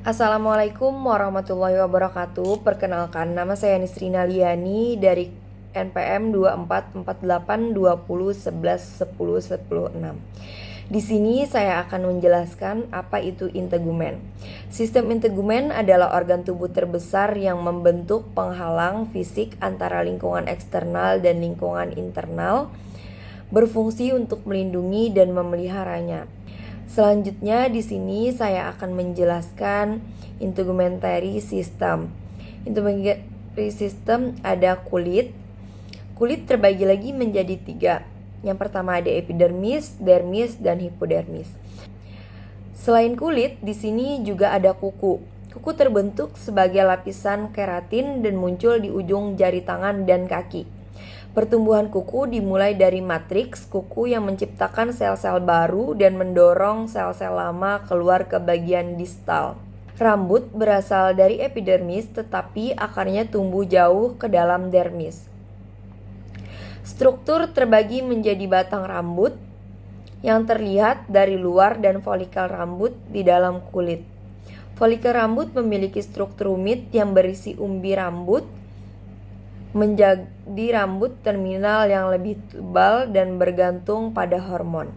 Assalamualaikum warahmatullahi wabarakatuh. Perkenalkan, nama saya Nisrina Liani dari NPM 244820111010. Di sini saya akan menjelaskan apa itu integumen. Sistem integumen adalah organ tubuh terbesar yang membentuk penghalang fisik antara lingkungan eksternal dan lingkungan internal, berfungsi untuk melindungi dan memeliharanya. Selanjutnya di sini saya akan menjelaskan integumentary system. Integumentary system ada kulit. Kulit terbagi lagi menjadi 3. Yang pertama ada epidermis, dermis, dan hipodermis. Selain kulit, di sini juga ada kuku. Kuku terbentuk sebagai lapisan keratin dan muncul di ujung jari tangan dan kaki. Pertumbuhan kuku dimulai dari matriks kuku yang menciptakan sel-sel baru dan mendorong sel-sel lama keluar ke bagian distal. Rambut berasal dari epidermis tetapi akarnya tumbuh jauh ke dalam dermis. Struktur terbagi menjadi batang rambut yang terlihat dari luar dan folikel rambut di dalam kulit. Folikel rambut memiliki struktur rumit yang berisi umbi rambut, menjadi rambut terminal yang lebih tebal dan bergantung pada hormon.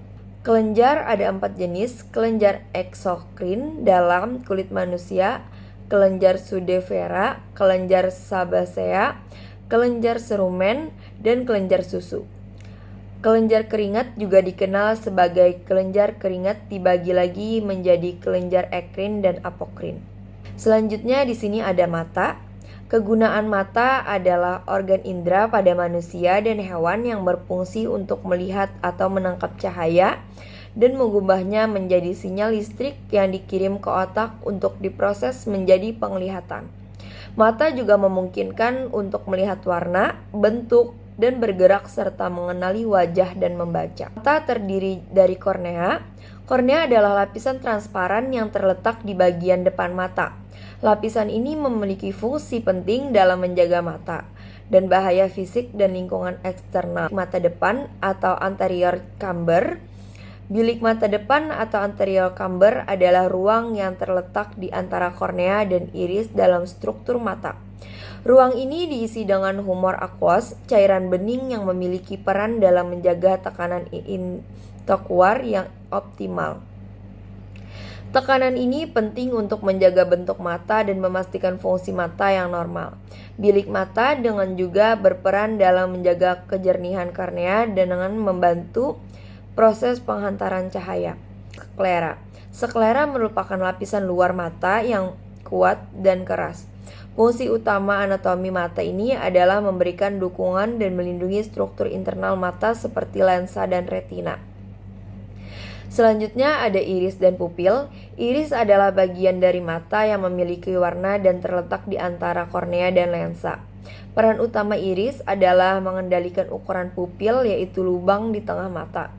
Kelenjar ada 4 jenis: kelenjar eksokrin dalam kulit manusia, kelenjar sudefera, kelenjar sebasea, kelenjar serumen, dan kelenjar susu. Kelenjar keringat juga dikenal sebagai kelenjar keringat dibagi lagi menjadi kelenjar ekrin dan apokrin. Selanjutnya di sini ada mata. Kegunaan mata adalah organ indera pada manusia dan hewan yang berfungsi untuk melihat atau menangkap cahaya dan mengubahnya menjadi sinyal listrik yang dikirim ke otak untuk diproses menjadi penglihatan. Mata juga memungkinkan untuk melihat warna, bentuk, dan bergerak serta mengenali wajah dan membaca. Mata terdiri dari kornea. Kornea adalah lapisan transparan yang terletak di bagian depan mata. Lapisan ini memiliki fungsi penting dalam menjaga mata dan bahaya fisik dan lingkungan eksternal. Mata depan atau anterior chamber. Bilik mata depan atau anterior chamber adalah ruang yang terletak di antara kornea dan iris dalam struktur mata. Ruang ini diisi dengan humor aqueous, cairan bening yang memiliki peran dalam menjaga tekanan intraokular yang optimal. Tekanan ini penting untuk menjaga bentuk mata dan memastikan fungsi mata yang normal. Bilik mata dengan juga berperan dalam menjaga kejernihan kornea dan dengan membantu proses penghantaran cahaya. Sklera. Sklera merupakan lapisan luar mata yang kuat dan keras. Fungsi utama anatomi mata ini adalah memberikan dukungan dan melindungi struktur internal mata seperti lensa dan retina. Selanjutnya ada iris dan pupil. Iris adalah bagian dari mata yang memiliki warna dan terletak di antara kornea dan lensa. Peran utama iris adalah mengendalikan ukuran pupil, yaitu lubang di tengah mata,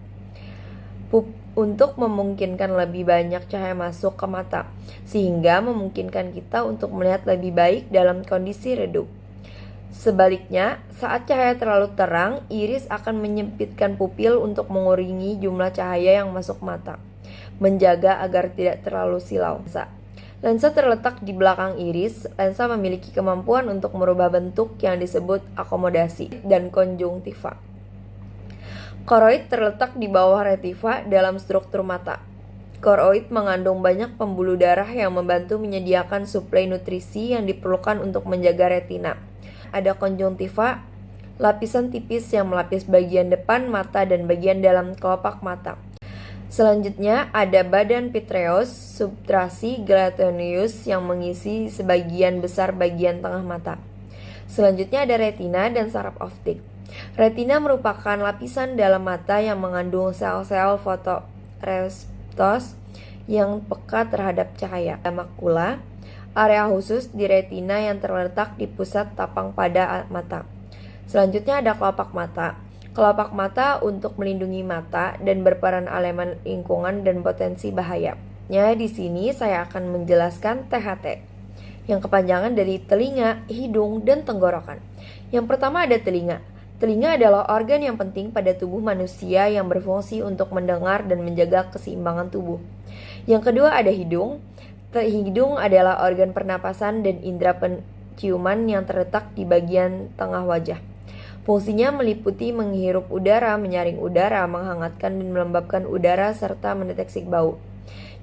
untuk memungkinkan lebih banyak cahaya masuk ke mata, sehingga memungkinkan kita untuk melihat lebih baik dalam kondisi redup. Sebaliknya, saat cahaya terlalu terang, iris akan menyempitkan pupil untuk mengurangi jumlah cahaya yang masuk mata, menjaga agar tidak terlalu silau. Lensa terletak di belakang iris. Lensa memiliki kemampuan untuk merubah bentuk yang disebut akomodasi dan konjungtiva. Koroid terletak di bawah retina dalam struktur mata. Koroid mengandung banyak pembuluh darah yang membantu menyediakan suplai nutrisi yang diperlukan untuk menjaga retina. Ada konjungtiva, lapisan tipis yang melapis bagian depan mata dan bagian dalam kelopak mata. Selanjutnya ada badan vitreous subtraksi gelatinous yang mengisi sebagian besar bagian tengah mata. Selanjutnya ada retina dan saraf optik. Retina merupakan lapisan dalam mata yang mengandung sel-sel fotoreseptor yang peka terhadap cahaya. Makula, area khusus di retina yang terletak di pusat tapang pada mata. Selanjutnya ada kelopak mata. Kelopak mata untuk melindungi mata dan berperan elemen lingkungan dan potensi bahaya. Di sini saya akan menjelaskan THT, yang kepanjangan dari telinga, hidung, dan tenggorokan. Yang pertama ada telinga. Telinga adalah organ yang penting pada tubuh manusia yang berfungsi untuk mendengar dan menjaga keseimbangan tubuh. Yang kedua ada hidung. Hidung adalah organ pernapasan dan indera penciuman yang terletak di bagian tengah wajah. Fungsinya meliputi menghirup udara, menyaring udara, menghangatkan dan melembabkan udara, serta mendeteksi bau.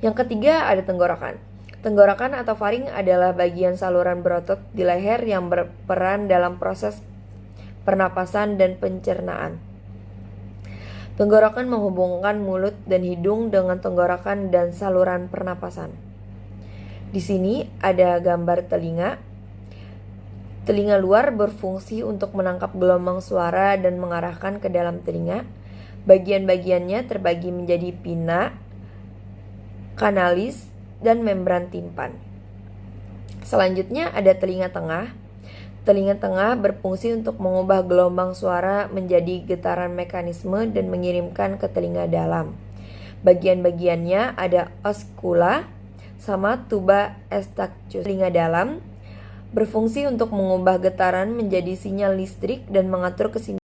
Yang ketiga ada tenggorokan. Tenggorokan atau faring adalah bagian saluran berotot di leher yang berperan dalam proses pernapasan dan pencernaan. Tenggorokan menghubungkan mulut dan hidung dengan tenggorokan dan saluran pernapasan. Di sini ada gambar telinga. Telinga luar berfungsi untuk menangkap gelombang suara dan mengarahkan ke dalam telinga. Bagian-bagiannya terbagi menjadi pinna, kanalis, dan membran timpan. Selanjutnya ada telinga tengah. Telinga tengah berfungsi untuk mengubah gelombang suara menjadi getaran mekanisme dan mengirimkan ke telinga dalam. Bagian-bagiannya ada oskula sama tuba eustachius. Telinga dalam berfungsi untuk mengubah getaran menjadi sinyal listrik dan mengatur kesinambungan